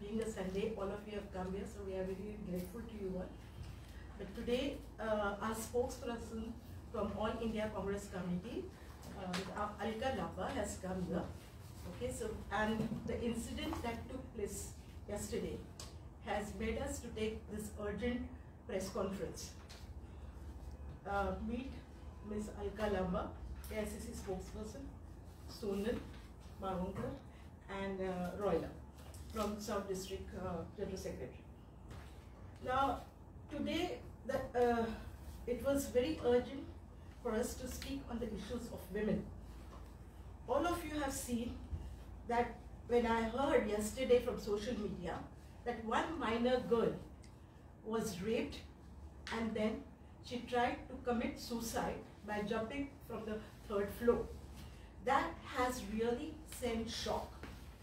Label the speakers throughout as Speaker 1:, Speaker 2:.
Speaker 1: being a Sunday, all of you have come here, so we are very grateful to you all. But today, our spokesperson from All India Congress Committee, Alka Lamba, has come here. Okay, so, and the incident that took place yesterday has made us to take this urgent press conference. Meet Ms. Alka Lamba, AICC spokesperson, Sonal Marwankar, and Royla from South District General Secretary. Now, today, it was very urgent for us to speak on the issues of women. All of you have seen that when I heard yesterday from social media that one minor girl was raped and then she tried to commit suicide by jumping from the 3rd floor. That has really sent shock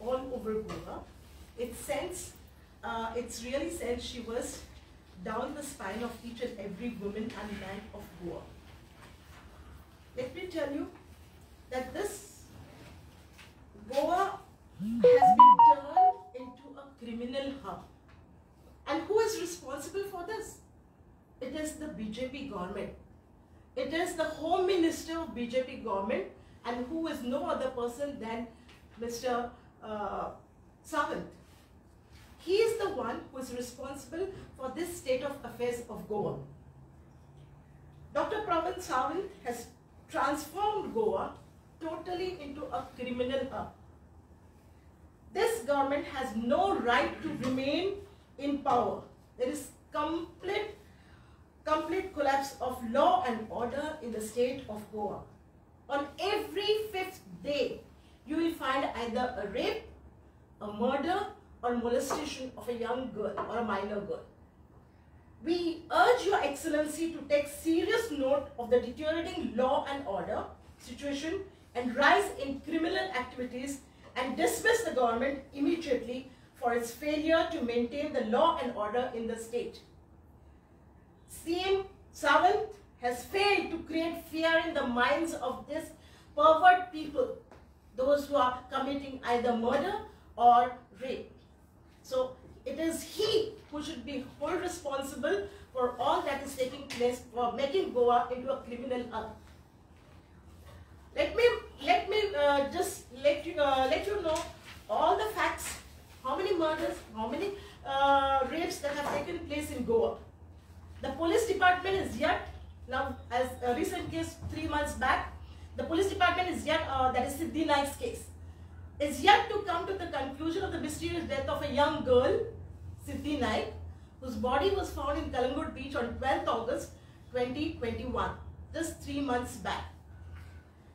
Speaker 1: all over Goa. It's really sent shivers down the spine of each and every woman and man of Goa. Let me tell you that this Goa has been turned into a criminal hub. And who is responsible for this? It is the BJP government. It is the Home Minister of BJP government, and who is no other person than Mr. Sawant. He is the one who is responsible for this state of affairs of Goa. Dr. Pramod Sawant has transformed Goa totally into a criminal hub. This government has no right to remain in power. There is complete collapse of law and order in the state of Goa. On every 5th day, you will find either a rape, a murder, or molestation of a young girl or a minor girl. We urge Your Excellency to take serious note of the deteriorating law and order situation and rise in criminal activities and dismiss the government immediately for its failure to maintain the law and order in the state. CM Sawant has failed to create fear in the minds of these pervert people, those who are committing either murder or rape. So it is he who should be wholly responsible for all that is taking place for making Goa into a criminal hub. Let me just let you know all the facts. How many murders, how many rapes that have taken place in Goa. The police department is yet, now as a recent case 3 months back, the police department is yet, that is Siddhi Naik's case, is yet to come to the conclusion of the mysterious death of a young girl, Siddhi Naik, whose body was found in Kalangut Beach on 12th August 2021, just 3 months back.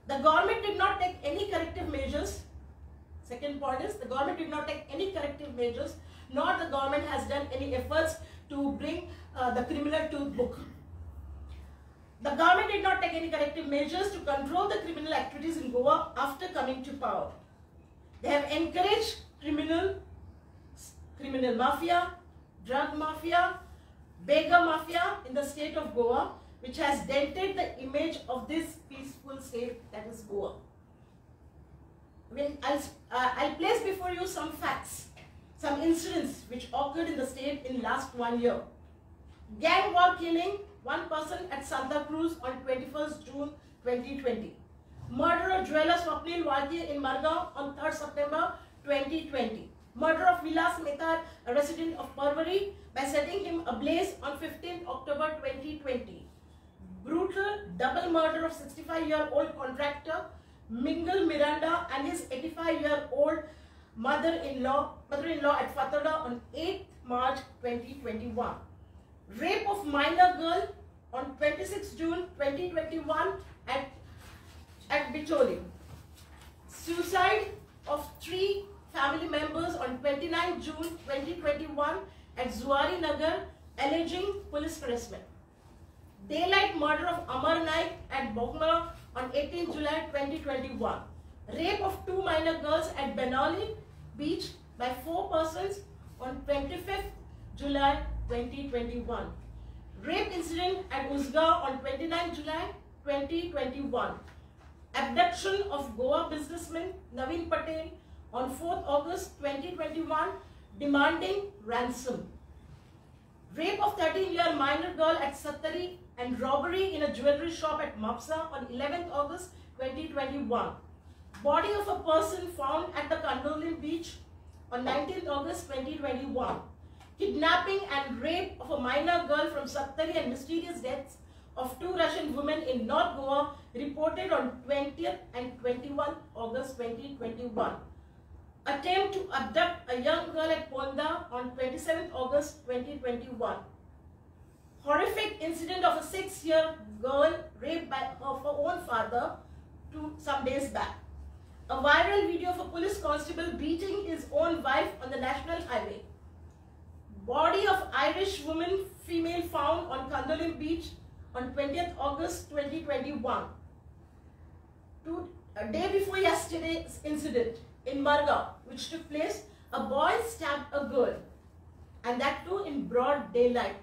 Speaker 1: The government did not take any corrective measures. Second point is, the government did not take any corrective measures, nor the government has done any efforts to bring the criminal to book. The government did not take any corrective measures to control the criminal activities in Goa after coming to power. They have encouraged criminal mafia, drug mafia, beggar mafia in the state of Goa, which has dented the image of this peaceful state that is Goa. I'll place before you some facts, some incidents which occurred in the state in last 1 year. Gang war killing, 1 person at Santa Cruz on 21st June 2020. Murder of jeweler Swapnil Walke in Margao on 3rd September 2020. Murder of Vilas Mehta, a resident of Parvari, by setting him ablaze on 15th October 2020. Brutal double murder of 65-year-old contractor Mingle Miranda and his 85-year-old mother-in-law at Fatada on 8th March 2021. Rape of minor girl on 26 June 2021 at Bicholi. Suicide of 3 family members on 29 June 2021 at Zuari Nagar, alleging police harassment. Daylight murder of Amar Naik at Bogma on 18 July 2021. Rape of 2 minor girls at Benali Beach by 4 persons on 25th July 2021. Rape incident at Usgaon on 29 July 2021. Abduction of Goa businessman Naveen Patel on 4th August 2021 demanding ransom. Rape of 13-year minor girl at Sattari and robbery in a jewelry shop at Mapsa on 11th August 2021. Body of a person found at the Kandolim beach on 19th August 2021. Kidnapping and rape of a minor girl from Sattari and mysterious deaths of 2 Russian women in North Goa reported on 20th and 21st August 2021. Attempt to abduct a young girl at Ponda on 27th August 2021. Horrific incident of a 6-year girl raped by her own father some days back. A viral video of a police constable beating his own wife on the national highway. Body of Irish woman female found on Kandolim beach on 20th August 2021. A day before yesterday's incident in Margao, which took place, a boy stabbed a girl, and that too in broad daylight.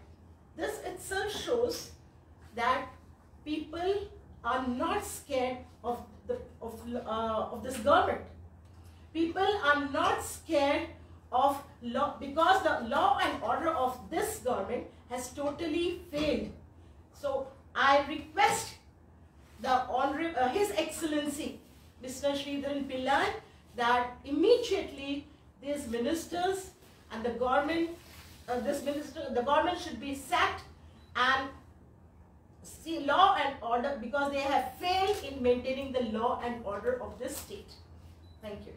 Speaker 1: This itself shows that people are not scared of this government. People are not scared of law, because the law and order of this government has totally failed. So I request His Excellency Mr. Sridharan Pillai that immediately these ministers and the government, the government should be sacked and see law and order, because they have failed in maintaining the law and order of this state. Thank you.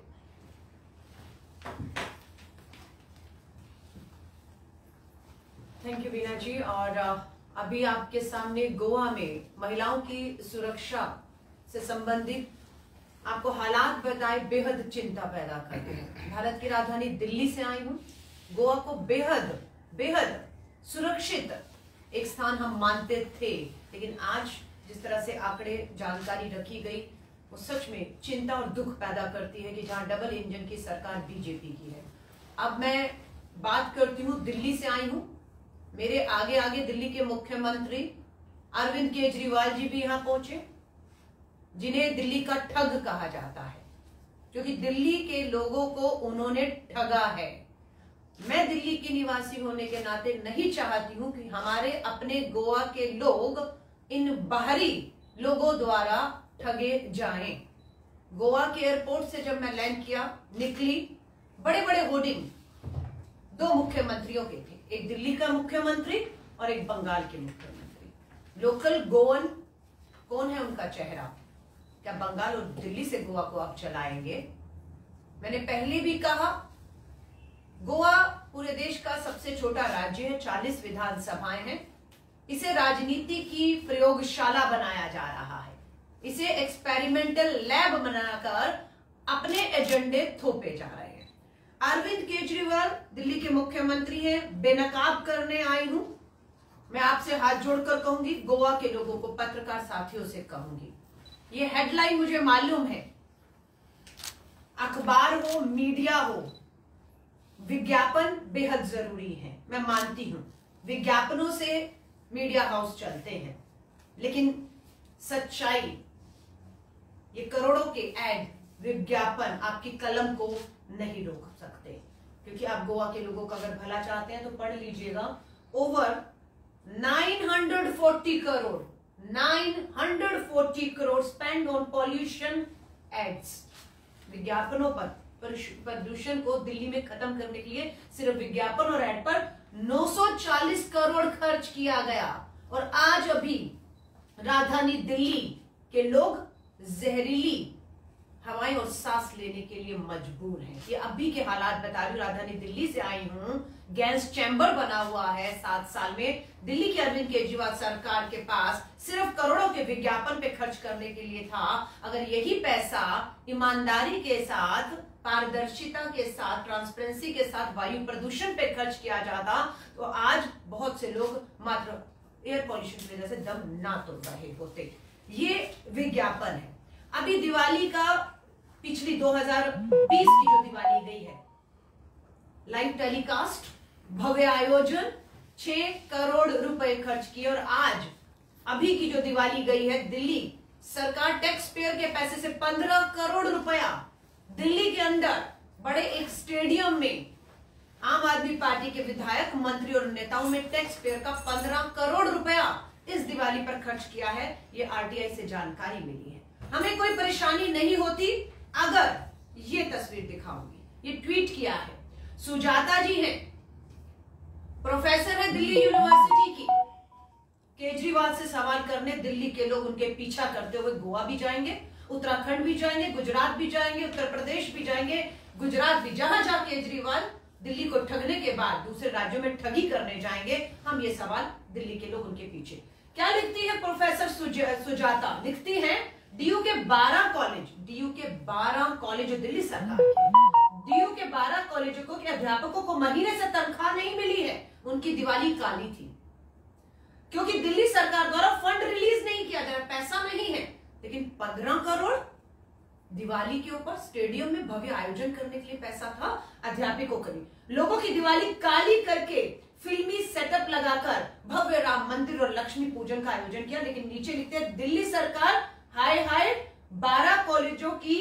Speaker 2: Thank you Veena ji. और अभी आपके सामने गोवा में महिलाओं की सुरक्षा से संबंधित आपको हालात बताए, बेहद चिंता पैदा करते हैं। भारत की राजधानी दिल्ली से आई हूँ। गोवा को बेहद बेहद सुरक्षित एक स्थान हम मानते थे, लेकिन आज जिस तरह से आंकड़े जानकारी रखी गई वो सच में चिंता और दुख पैदा करती है कि जहां डबल इंजन की सरकार बीजेपी की है। अब मैं बात करती हूँ, दिल्ली से आई हूँ। मेरे आगे आगे दिल्ली के मुख्यमंत्री अरविंद केजरीवाल जी भी यहाँ पहुंचे, जिन्हें दिल्ली का ठग कहा जाता है, क्योंकि दिल्ली के लोगों को उन्होंने ठगा है। मैं दिल्ली की निवासी होने के नाते नहीं चाहती हूं कि हमारे अपने गोवा के लोग इन बाहरी लोगों द्वारा ठगे जाएं। गोवा के एयरपोर्ट से जब मैं लैंड किया, निकली, बड़े बड़े होर्डिंग 2 मुख्यमंत्रियों के थे, एक दिल्ली का मुख्यमंत्री और एक बंगाल के मुख्यमंत्री। लोकल गोवन कौन है उनका चेहरा? क्या बंगाल और दिल्ली से गोवा को आप चलाएंगे? मैंने पहले भी कहा, गोवा पूरे देश का सबसे छोटा राज्य है, 40 विधानसभाएं हैं। इसे राजनीति की प्रयोगशाला बनाया जा रहा है, इसे एक्सपेरिमेंटल लैब बनाकर अपने एजेंडे थोपे जा रहे हैं। अरविंद केजरीवाल दिल्ली के मुख्यमंत्री हैं, बेनकाब करने आई हूं। मैं आपसे हाथ जोड़कर कहूंगी, गोवा के लोगों को, पत्रकार साथियों से कहूंगी, ये हेडलाइन मुझे मालूम है, अखबार हो, मीडिया हो, विज्ञापन बेहद जरूरी है, मैं मानती हूं। विज्ञापनों से मीडिया हाउस चलते हैं, लेकिन सच्चाई, ये करोड़ों के एड, विज्ञापन आपकी कलम को नहीं रोक सकते। क्योंकि आप गोवा के लोगों का अगर भला चाहते हैं तो पढ़ लीजिएगा, over 940 crore 940 crore spend on pollution ads. विज्ञापनों पर प्रदूषण को दिल्ली में खत्म करने के लिए सिर्फ विज्ञापन और एड पर 940 करोड़ खर्च किया गया। और आज अभी राजधानी दिल्ली के लोग जहरीली हवाएं और सांस लेने के लिए मजबूर हैं। ये अभी के हालात बता रही हूं, राजधानी दिल्ली से आई हूं। गैस चैम्बर बना हुआ है 7 साल में। दिल्ली की अरविंद केजरीवाल सरकार के पास सिर्फ करोड़ों के विज्ञापन पे खर्च करने के लिए था। अगर यही पैसा ईमानदारी के साथ, पारदर्शिता के साथ, ट्रांसपेरेंसी के साथ वायु प्रदूषण पे खर्च किया जाता तो आज बहुत से लोग मात्र एयर पॉल्यूशन की वजह से दम ना तोड़ रहे होते। ये विज्ञापन है। अभी दिवाली का, पिछली 2020 की जो दिवाली गई है, लाइव टेलीकास्ट, भव्य आयोजन, 6 करोड़ रुपए खर्च किए। और आज अभी की जो दिवाली गई है, दिल्ली सरकार टैक्स पेयर के पैसे से 15 करोड़ रुपया दिल्ली के अंदर बड़े एक स्टेडियम में आदमी पार्टी के विधायक, मंत्री और नेताओं में टैक्स पेयर का 15 करोड़ रुपया इस दिवाली पर खर्च किया है। ये आरटीआई से जानकारी मिली है। हमें कोई परेशानी नहीं होती अगर ये तस्वीर दिखाऊंगी। ये ट्वीट किया है, सुजाता जी हैं, प्रोफेसर है दिल्ली यूनिवर्सिटी की। केजरीवाल से सवाल करने दिल्ली के लोग उनके पीछा करते हुए गोवा भी जाएंगे, उत्तराखंड भी जाएंगे, गुजरात भी जाएंगे, उत्तर प्रदेश भी जाएंगे, गुजरात भी। जहां जहां केजरीवाल दिल्ली को ठगने के बाद दूसरे राज्यों में ठगी करने जाएंगे, हम ये सवाल दिल्ली के लोग उनके पीछे। क्या लिखती है प्रोफेसर सुजाता? लिखती है डीयू के 12 कॉलेज जो दिल्ली सरकार के, डीयू के 12 कॉलेजों के अध्यापकों को महीने से तनख्वाह नहीं मिली है। उनकी दिवाली काली थी क्योंकि दिल्ली सरकार द्वारा फंड रिलीज नहीं किया जा रहा, पैसा नहीं है। लेकिन 15 करोड़ दिवाली के ऊपर स्टेडियम में भव्य आयोजन करने के लिए पैसा था अध्यापकों के लिए। लोगों की दिवाली काली करके फिल्मी सेटअप लगाकर भव्य राम मंदिर और लक्ष्मी पूजन का आयोजन किया। लेकिन नीचे लिखते हैं दिल्ली सरकार हाय हाय 12 कॉलेजों की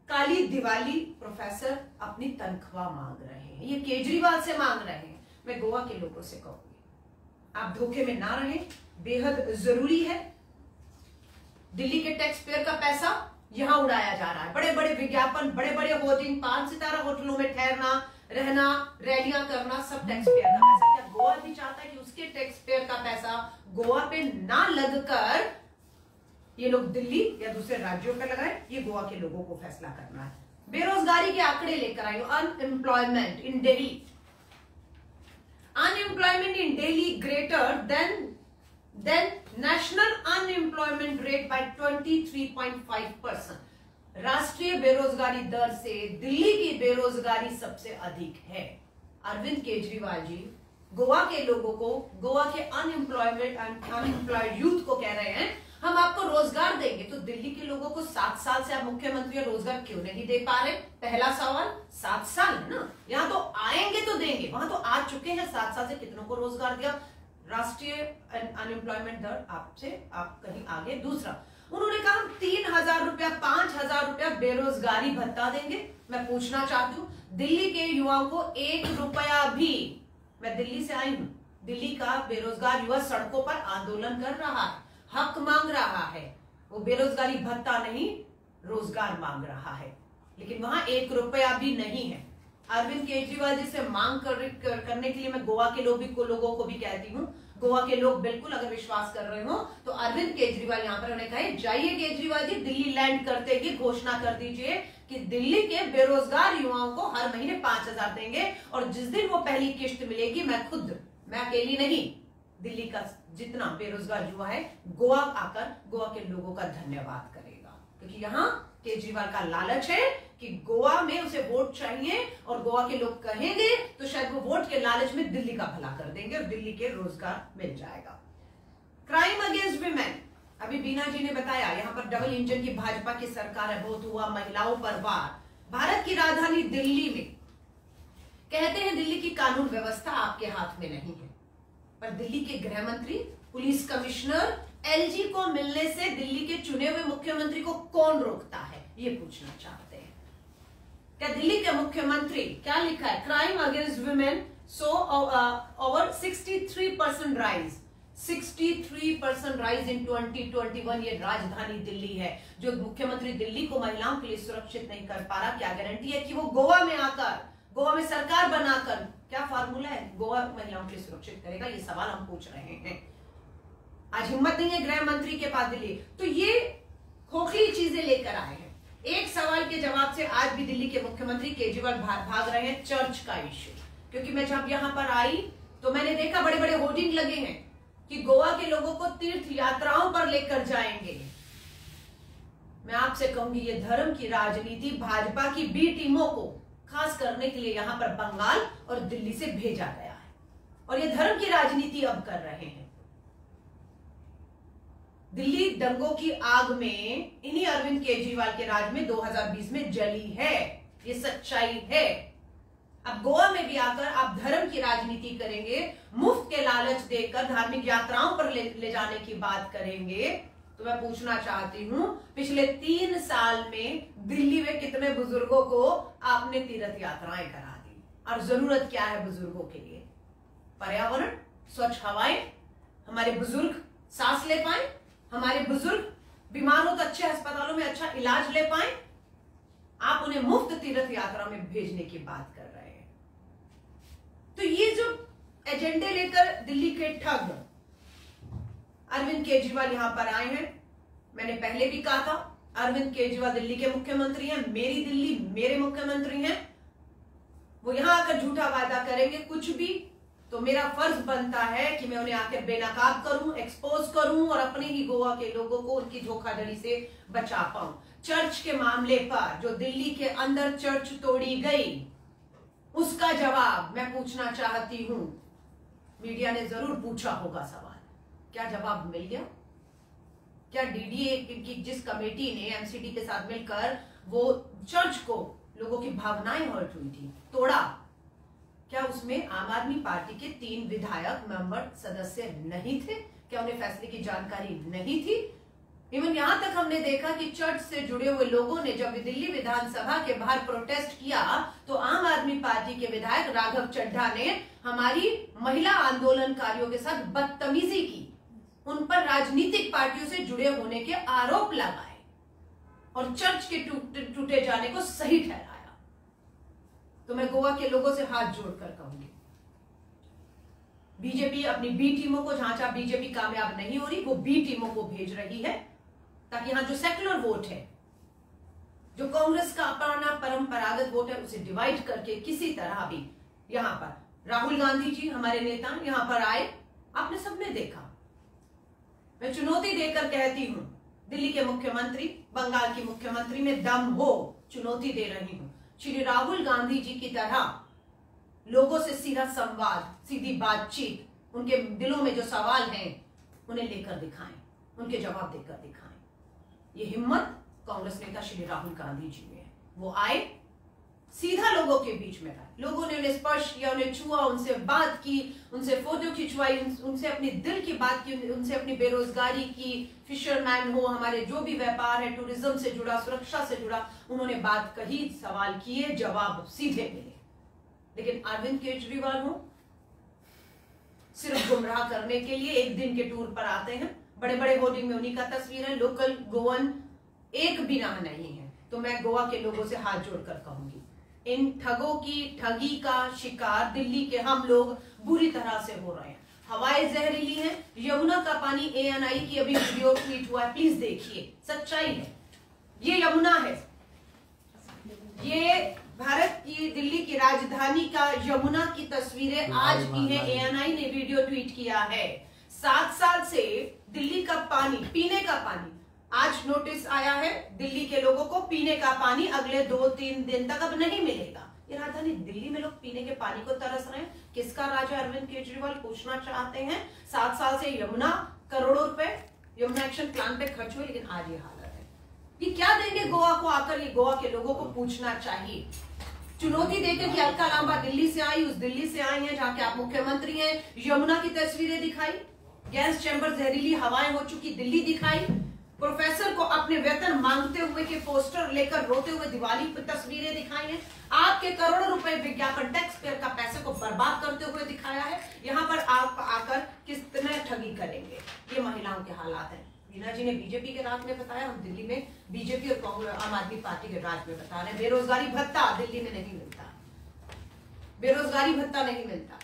Speaker 2: काली दिवाली, प्रोफेसर अपनी तनख्वाह मांग रहे हैं। ये केजरीवाल से मांग रहे हैं। मैं गोवा के लोगों से कहूंगी, आप धोखे में ना रहें, बेहद जरूरी है। दिल्ली के टैक्स पेयर का पैसा यहां उड़ाया जा रहा है। बड़े बड़े विज्ञापन, बड़े बड़े होर्डिंग, 5 सितारा होटलों में ठहरना, रहना, रैलियां करना, सब टैक्स पेयर का पैसा। क्या गोवा भी चाहता है कि उसके टैक्स पेयर का पैसा गोवा पे ना लगकर ये लोग दिल्ली या दूसरे राज्यों पे लगाए? ये गोवा के लोगों को फैसला करना है। बेरोजगारी के आंकड़े लेकर आई हूं। Unemployment in Delhi, unemployment in Delhi greater than national unemployment rate by 23.5%। राष्ट्रीय बेरोजगारी दर से दिल्ली की बेरोजगारी सबसे अधिक है। अरविंद केजरीवाल जी गोवा के लोगों को, गोवा के अनएम्प्लॉयड यूथ को कह रहे हैं हम आपको रोजगार देंगे। तो दिल्ली के लोगों को 7 साल से आप मुख्यमंत्री रोजगार क्यों नहीं दे पा रहे? पहला सवाल, 7 साल है ना, यहां तो आएंगे तो देंगे, वहां तो आ चुके हैं। 7 साल से कितनों को रोजगार दिया? राष्ट्रीय अनएम्प्लॉयमेंट दर आपसे आप कहीं आगे। दूसरा, उन्होंने कहा हम 3,000 रुपया, 5,000 रुपया बेरोजगारी भत्ता देंगे। मैं पूछना चाहती हूँ, दिल्ली के युवाओं को 1 रुपया भी, मैं दिल्ली से आई हूं, दिल्ली का बेरोजगार युवा सड़कों पर आंदोलन कर रहा है, हक मांग रहा है। वो बेरोजगारी भत्ता नहीं, रोजगार मांग रहा है। लेकिन वहां 1 रुपया भी नहीं है। अरविंद केजरीवाल जी से मांग करने के लिए मैं गोवा के लोगों को भी कहती हूँ, गोवा के लोग बिल्कुल अगर विश्वास कर रहे हो तो अरविंद केजरीवाल यहाँ पर उन्हें कहे जाइए केजरीवाल जी, दिल्ली लैंड करते ही घोषणा कर दीजिए कि दिल्ली के बेरोजगार युवाओं को हर महीने 5,000 देंगे। और जिस दिन वो पहली किश्त मिलेगी, मैं अकेली नहीं, दिल्ली का जितना बेरोजगार युवा है गोवा आकर गोवा के लोगों का धन्यवाद करेगा। क्योंकि यहाँ केजरीवाल का लालच है कि गोवा में उसे वोट चाहिए और गोवा के लोग कहेंगे तो शायद वो वोट के लालच में दिल्ली का भला कर देंगे और दिल्ली के रोजगार मिल जाएगा। क्राइम अगेंस्ट विमेन, अभी बीना जी ने बताया यहाँ पर डबल इंजन की भाजपा की सरकार है, बहुत हुआ महिलाओं पर वार। भारत की राजधानी दिल्ली में कहते हैं दिल्ली की कानून व्यवस्था आपके हाथ में नहीं है, पर दिल्ली के गृह मंत्री, पुलिस कमिश्नर, एलजी को मिलने से दिल्ली के चुने हुए मुख्यमंत्री को कौन रोकता है, ये पूछना चाहते हैं। क्या दिल्ली के मुख्यमंत्री, क्या लिखा है, crime against women so over 63% rise, 63% rise in 2021। ये राजधानी दिल्ली है। जो मुख्यमंत्री दिल्ली को महिलाओं के लिए सुरक्षित नहीं कर पा रहा, क्या गारंटी है कि वो गोवा में आकर, गोवा में सरकार बनाकर, क्या फार्मूला है, गोवा महिलाओं के लिए सुरक्षित करेगा? ये सवाल हम पूछ रहे हैं। आज हिम्मत नहीं है गृह मंत्री के पास दिल्ली, तो ये खोखली चीजें लेकर आए हैं। एक सवाल के जवाब से आज भी दिल्ली के मुख्यमंत्री केजरीवाल भाग रहे हैं, चर्च का इश्यू। क्योंकि मैं जब यहां पर आई तो मैंने देखा बड़े बड़े होर्डिंग लगे हैं कि गोवा के लोगों को तीर्थ यात्राओं पर लेकर जाएंगे। मैं आपसे कहूंगी ये धर्म की राजनीति भाजपा की बी टीमों को खास करने के लिए यहां पर बंगाल और दिल्ली से भेजा गया है और ये धर्म की राजनीति अब कर रहे हैं। दिल्ली दंगों की आग में इन्हीं अरविंद केजरीवाल के राज में 2020 में जली है, ये सच्चाई है। अब गोवा में भी आकर आप धर्म की राजनीति करेंगे, मुफ्त के लालच देकर धार्मिक यात्राओं पर ले जाने की बात करेंगे। तो मैं पूछना चाहती हूं, पिछले 3 साल में दिल्ली में कितने बुजुर्गों को आपने तीर्थ यात्राएं करा दी? और जरूरत क्या है बुजुर्गों के लिए? पर्यावरण, स्वच्छ हवाएं, हमारे बुजुर्ग सांस ले पाए, हमारे बुजुर्ग बीमार हो तो अच्छे अस्पतालों में अच्छा इलाज ले पाए। आप उन्हें मुफ्त तीर्थ यात्रा में भेजने की बात कर रहे हैं। तो ये जो एजेंडे लेकर दिल्ली के ठग अरविंद केजरीवाल यहां पर आए हैं, मैंने पहले भी कहा था, अरविंद केजरीवाल दिल्ली के मुख्यमंत्री हैं, मेरी दिल्ली मेरे मुख्यमंत्री हैं। वो यहां आकर झूठा वादा करेंगे कुछ भी, तो मेरा फर्ज बनता है कि मैं उन्हें आकर बेनकाब करूं, एक्सपोज करूं और अपने ही गोवा के लोगों को उनकी धोखाधड़ी से बचा पाऊं। चर्च के मामले पर जो दिल्ली के अंदर चर्च तोड़ी गई, उसका जवाब मैं पूछना चाहती हूं। मीडिया ने जरूर पूछा होगा सवाल, क्या जवाब मिल गया? क्या डीडीए की जिस कमेटी ने एमसीडी के साथ मिलकर वो चर्च को लोगों की भावनाएं हर्ट हुई थी, तोड़ा, क्या उसमें आम आदमी पार्टी के 3 विधायक मेंबर सदस्य नहीं थे? क्या उन्हें फैसले की जानकारी नहीं थी? इवन यहां तक हमने देखा कि चर्च से जुड़े हुए लोगों ने जब दिल्ली विधानसभा के बाहर प्रोटेस्ट किया तो आम आदमी पार्टी के विधायक राघव चड्ढा ने हमारी महिला आंदोलनकारियों के साथ बदतमीजी की, उन पर राजनीतिक पार्टियों से जुड़े होने के आरोप लगाए और चर्च के टूटे जाने को सही ठहराया। तो मैं गोवा के लोगों से हाथ जोड़कर कहूंगी, बीजेपी अपनी बी टीमों को, जहां जहां बीजेपी कामयाब नहीं हो रही, वो बी टीमों को भेज रही है ताकि यहां जो सेक्युलर वोट है, जो कांग्रेस का अपना परंपरागत वोट है, उसे डिवाइड करके किसी तरह भी यहां पर राहुल गांधी जी हमारे नेता यहां पर आए। आपने सबने देखा, मैं चुनौती देकर कहती हूं, दिल्ली के मुख्यमंत्री, बंगाल की मुख्यमंत्री में दम हो, चुनौती दे रही हूं, श्री राहुल गांधी जी की तरह लोगों से सीधा संवाद, सीधी बातचीत, उनके दिलों में जो सवाल हैं उन्हें लेकर दिखाएं, उनके जवाब देकर दिखाएं। ये हिम्मत कांग्रेस नेता श्री राहुल गांधी जी में है। वो आए, सीधा लोगों के बीच में आए, लोगों ने उन्हें स्पर्श किया, उन्हें छुआ, उनसे बात की, उनसे फोटो खिंचवाई, उनसे अपनी दिल की बात की, उनसे अपनी बेरोजगारी की, फिशरमैन हो, हमारे जो भी व्यापार है, टूरिज्म से जुड़ा, सुरक्षा से जुड़ा, उन्होंने बात कही, सवाल किए, जवाब सीधे मिले। लेकिन अरविंद केजरीवाल हो, सिर्फ गुमराह करने के लिए एक दिन के टूर पर आते हैं, बड़े बड़े होर्डिंग में उन्हीं का तस्वीर है, लोकल गोवन एक भी नाम नहीं है। तो मैं गोवा के लोगों से हाथ जोड़कर कहूंगी, इन ठगों की ठगी का शिकार दिल्ली के हम लोग बुरी तरह से हो रहे हैं। हवाएं जहरीली हैं, यमुना का पानी, ANI की अभी वीडियो ट्वीट हुआ है, प्लीज देखिए, सच्चाई है। ये यमुना है, ये भारत की दिल्ली की राजधानी का यमुना की तस्वीरें आज भी है, ANI ने वीडियो ट्वीट किया है। 7 साल से दिल्ली का पानी, पीने का पानी, आज नोटिस आया है दिल्ली के लोगों को, पीने का पानी अगले 2-3 दिन तक अब नहीं मिलेगा। ये राजधानी दिल्ली में लोग पीने के पानी को तरस रहे हैं। किसका राजा अरविंद केजरीवाल पूछना चाहते हैं। 7 साल से यमुना, करोड़ों रुपए यमुना एक्शन प्लान पे खर्च हुए, लेकिन आज ये हालत है। ये क्या देंगे गोवा को आकर, ये गोवा के लोगों को पूछना चाहिए। चुनौती देकर कि अलका लांबा दिल्ली से आई, उस दिल्ली से आई है जहां के आप मुख्यमंत्री हैं, यमुना की तस्वीरें दिखाई, गैस चैम्बर, जहरीली हवाएं हो चुकी दिल्ली दिखाई, प्रोफेसर को अपने वेतन मांगते हुए के पोस्टर लेकर रोते हुए दिवाली पर तस्वीरें दिखाई हैं, आपके करोड़ों रुपए विज्ञापन, टैक्स पेयर का पैसे को बर्बाद करते हुए दिखाया है। यहाँ पर आप आकर किस तरह ठगी करेंगे, ये महिलाओं के हालात हैं। वीना जी ने बीजेपी के राज में बताया, हम दिल्ली में बीजेपी और कांग्रेस आम आदमी पार्टी के राज में बता रहे हैं। बेरोजगारी भत्ता दिल्ली में नहीं मिलता, बेरोजगारी भत्ता नहीं मिलता,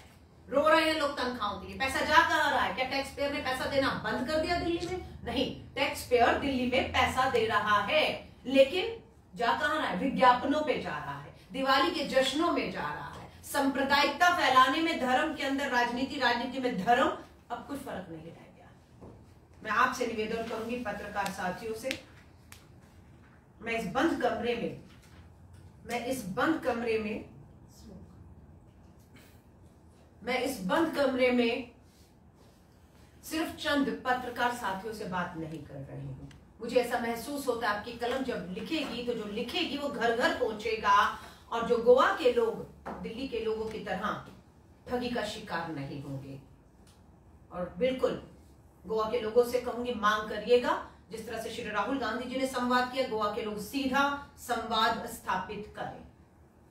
Speaker 2: रो रहे हैं लोग तनख्वाहों के लिए। पैसा जा कहां रहा है? क्या टैक्स पेयर ने पैसा देना बंद कर दिया दिल्ली में? नहीं, टैक्स पेयर दिल्ली में पैसा दे रहा है, लेकिन जा कहां रहा है? विज्ञापनों पे जा रहा है, दिवाली के जश्नों में जा रहा है, सांप्रदायिकता फैलाने में, धर्म के अंदर राजनीति में धर्म, अब कुछ फर्क नहीं रह गया। मैं आपसे निवेदन करूंगी, पत्रकार साथियों से, मैं इस बंद कमरे में सिर्फ चंद पत्रकार साथियों से बात नहीं कर रही हूं। मुझे ऐसा महसूस होता है आपकी कलम जब लिखेगी तो जो लिखेगी वो घर घर पहुंचेगा, और जो गोवा के लोग दिल्ली के लोगों की तरह ठगी का शिकार नहीं होंगे। और बिल्कुल गोवा के लोगों से कहूंगी, मांग करिएगा, जिस तरह से श्री राहुल गांधी जी ने संवाद किया, गोवा के लोग सीधा संवाद स्थापित करें।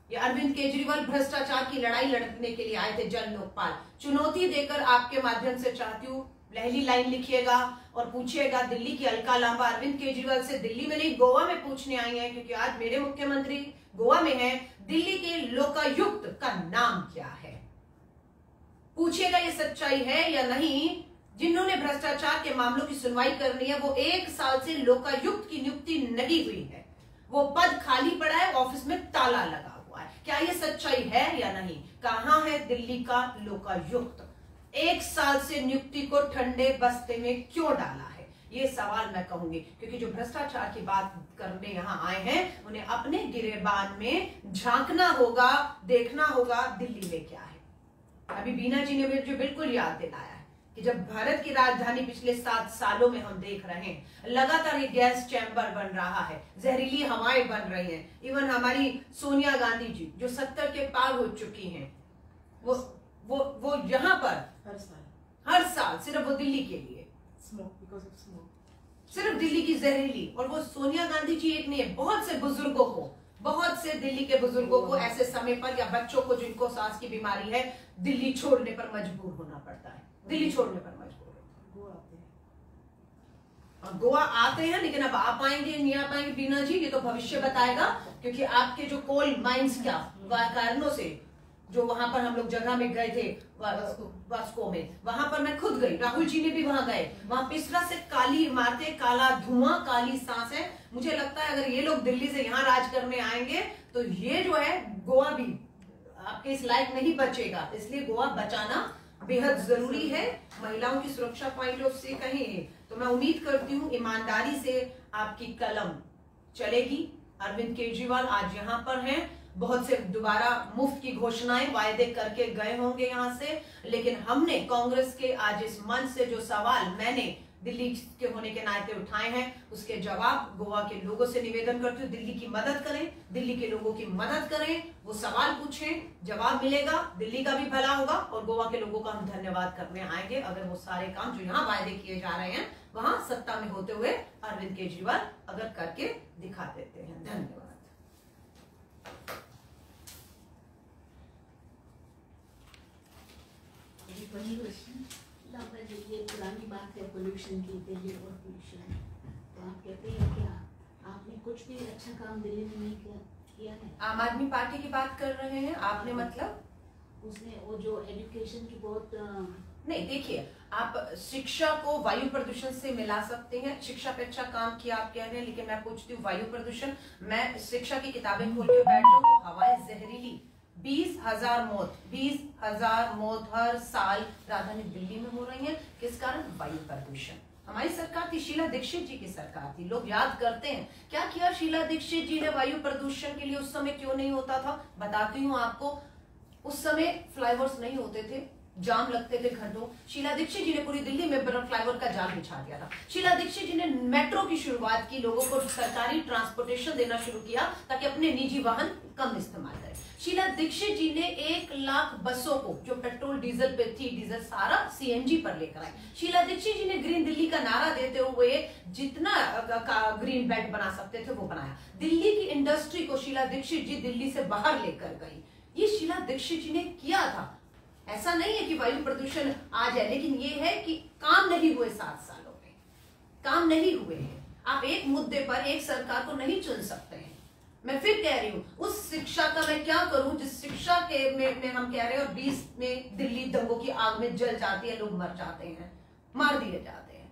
Speaker 2: ये अरविंद केजरीवाल भ्रष्टाचार की लड़ाई लड़ने के लिए आए थे जन लोकपाल। चुनौती देकर आपके माध्यम से चाहती हूँ, पहली लाइन लिखिएगा और पूछिएगा दिल्ली की अलका लांबा अरविंद केजरीवाल से दिल्ली में नहीं गोवा में पूछने आई हैं, क्योंकि आज मेरे मुख्यमंत्री गोवा में हैं। दिल्ली के लोकायुक्त का नाम क्या है? पूछिएगा ये सच्चाई है या नहीं। जिन्होंने भ्रष्टाचार के मामलों की सुनवाई करनी है वो 1 साल से लोकायुक्त की नियुक्ति नहीं हुई है, वो पद खाली पड़ा है, ऑफिस में ताला लगा हुआ है। क्या ये सच्चाई है या नहीं? कहां है दिल्ली का लोकायुक्त? 1 साल से नियुक्ति को ठंडे बस्ते में क्यों डाला है? ये सवाल मैं कहूंगी, क्योंकि जो भ्रष्टाचार की बात करने यहाँ आए हैं उन्हें अपने गिरेबान में झांकना होगा, देखना होगा दिल्ली में क्या है। अभी बीना जी ने मुझे बिल्कुल याद दिलाया है कि जब भारत की राजधानी पिछले 7 सालों में हम देख रहे हैं लगातार ये गैस चैम्बर बन रहा है, जहरीली हवाएं बन रही हैं। इवन हमारी सोनिया गांधी जी जो 70 के पार हो चुकी हैं, वो यहाँ पर हर साल सिर्फ वो दिल्ली के लिए सिर्फ दिल्ली की जहरीली, और वो सोनिया गांधी जी एक नहीं है, बहुत से बुजुर्गों को, बहुत से दिल्ली के बुजुर्गों को ऐसे समय पर या बच्चों को जिनको सांस की बीमारी है दिल्ली छोड़ने पर मजबूर होना पड़ता है, दिल्ली छोड़ने पर मजबूर होते। गोवा आते हैं, लेकिन अब आ पाएंगे नहीं आ पाएंगे बीना जी ये तो भविष्य बताएगा, क्योंकि आपके जो कोल माइंस क्या कारणों से जो वहां पर हम लोग जगह में गए थे वास्को में, वहां पर मैं खुद गई, राहुल जी ने भी वहां गए, वहां पिछला से काली इमारतें, काला धुआं, काली सांस है। मुझे लगता है अगर ये लोग दिल्ली से यहाँ राज करने आएंगे तो ये जो है गोवा भी आपके इस लायक नहीं बचेगा, इसलिए गोवा बचाना बेहद जरूरी है। महिलाओं की सुरक्षा पॉइंट ऑफ से कहें तो मैं उम्मीद करती हूँ ईमानदारी से आपकी कलम चलेगी। अरविंद केजरीवाल आज यहाँ पर हैं, बहुत से दोबारा मुफ्त की घोषणाएं वायदे करके गए होंगे यहाँ से, लेकिन हमने कांग्रेस के आज इस मंच से जो सवाल मैंने दिल्ली के होने के नाते उठाए हैं उसके जवाब गोवा के लोगों से निवेदन करती हूँ, दिल्ली की मदद करें, दिल्ली के लोगों की मदद करें, वो सवाल पूछें, जवाब मिलेगा, दिल्ली का भी भला होगा और गोवा के लोगों का हम धन्यवाद करने आएंगे अगर वो सारे काम जो यहाँ वायदे किए जा रहे हैं वहां सत्ता में होते हुए अरविंद केजरीवाल अगर करके दिखा देते हैं। धन्यवाद।
Speaker 3: ये पुरानी बात है पोल्यूशन की, दिल्ली और पोल्यूशन, तो आप कहते हैं क्या आपने कुछ भी अच्छा काम दिल्ली में नहीं किया है?
Speaker 2: आम आदमी पार्टी की बात कर रहे हैं आपने, मतलब
Speaker 3: उसने वो जो एजुकेशन की बहुत
Speaker 2: नहीं, देखिए आप शिक्षा को वायु प्रदूषण से मिला सकते हैं, शिक्षा पे अच्छा काम किया आप कह रहे हैं, लेकिन मैं पूछती हूँ वायु प्रदूषण, मैं शिक्षा की किताबें खोल के बैठ जाऊँ तो हवाएं जहरीली, 20,000 मौत हर साल राजधानी दिल्ली में हो रही है। किस कारण? वायु प्रदूषण। हमारी सरकार थी, शीला दीक्षित जी की सरकार थी, लोग याद करते हैं क्या किया शीला दीक्षित जी ने वायु प्रदूषण के लिए। उस समय क्यों नहीं होता था बताती हूँ आपको। उस समय फ्लाईओवर्स नहीं होते थे, जाम लगते थे घंटों। शीला दीक्षित जी ने पूरी दिल्ली में फ्लाईओवर का जाल बिछा दिया था। शीला दीक्षित जी ने मेट्रो की शुरुआत की, लोगों को सरकारी ट्रांसपोर्टेशन देना शुरू किया ताकि अपने निजी वाहन कम इस्तेमाल करें। शीला दीक्षित जी ने 1 लाख बसों को जो पेट्रोल डीजल पे थी, डीजल सारा सीएनजी पर लेकर आए। शीला दीक्षित जी ने ग्रीन दिल्ली का नारा देते हुए जितना ग्रीन बेल्ट बना सकते थे वो बनाया। दिल्ली की इंडस्ट्री को शीला दीक्षित जी दिल्ली से बाहर लेकर गई, ये शीला दीक्षित जी ने किया था। ऐसा नहीं है कि वायु प्रदूषण आ जाए, लेकिन ये है कि काम नहीं हुए 7 सालों में, काम नहीं हुए हैं। आप एक मुद्दे पर एक सरकार को नहीं चुन सकते हैं। मैं फिर कह रही हूँ उस शिक्षा का मैं क्या करूं जिस शिक्षा के में हम कह रहे हैं और 20 में दिल्ली दंगों की आग में जल जाती है, लोग मर जाते हैं, मार दिए जाते हैं।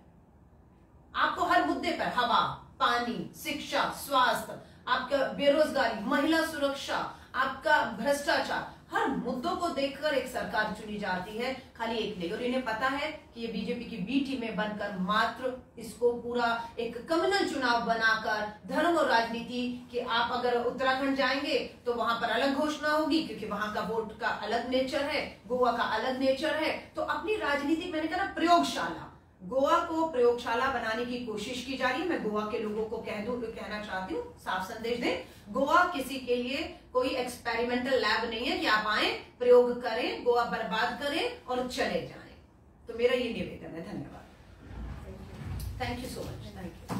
Speaker 2: आपको हर मुद्दे पर हवा, पानी, शिक्षा, स्वास्थ्य, आपका बेरोजगारी, महिला सुरक्षा, आपका भ्रष्टाचार, हर मुद्दों को देखकर एक सरकार चुनी जाती है, खाली एक नहीं। और इन्हें पता है कि ये बीजेपी की बी टीमें बनकर मात्र इसको पूरा एक कम्युनल चुनाव बनाकर धर्म और राजनीति कि आप अगर उत्तराखंड जाएंगे तो वहां पर अलग घोषणा होगी क्योंकि वहां का वोट का अलग नेचर है, गोवा का अलग नेचर है। तो अपनी राजनीति मैंने कहा प्रयोगशाला, गोवा को प्रयोगशाला बनाने की कोशिश की जा रही है। मैं गोवा के लोगों को कहना चाहती हूँ, साफ संदेश दें, गोवा किसी के लिए कोई एक्सपेरिमेंटल लैब नहीं है कि आप आए, प्रयोग करें, गोवा बर्बाद करें और चले जाएं। तो मेरा ये निवेदन है। धन्यवाद। Thank you so much. Thank you.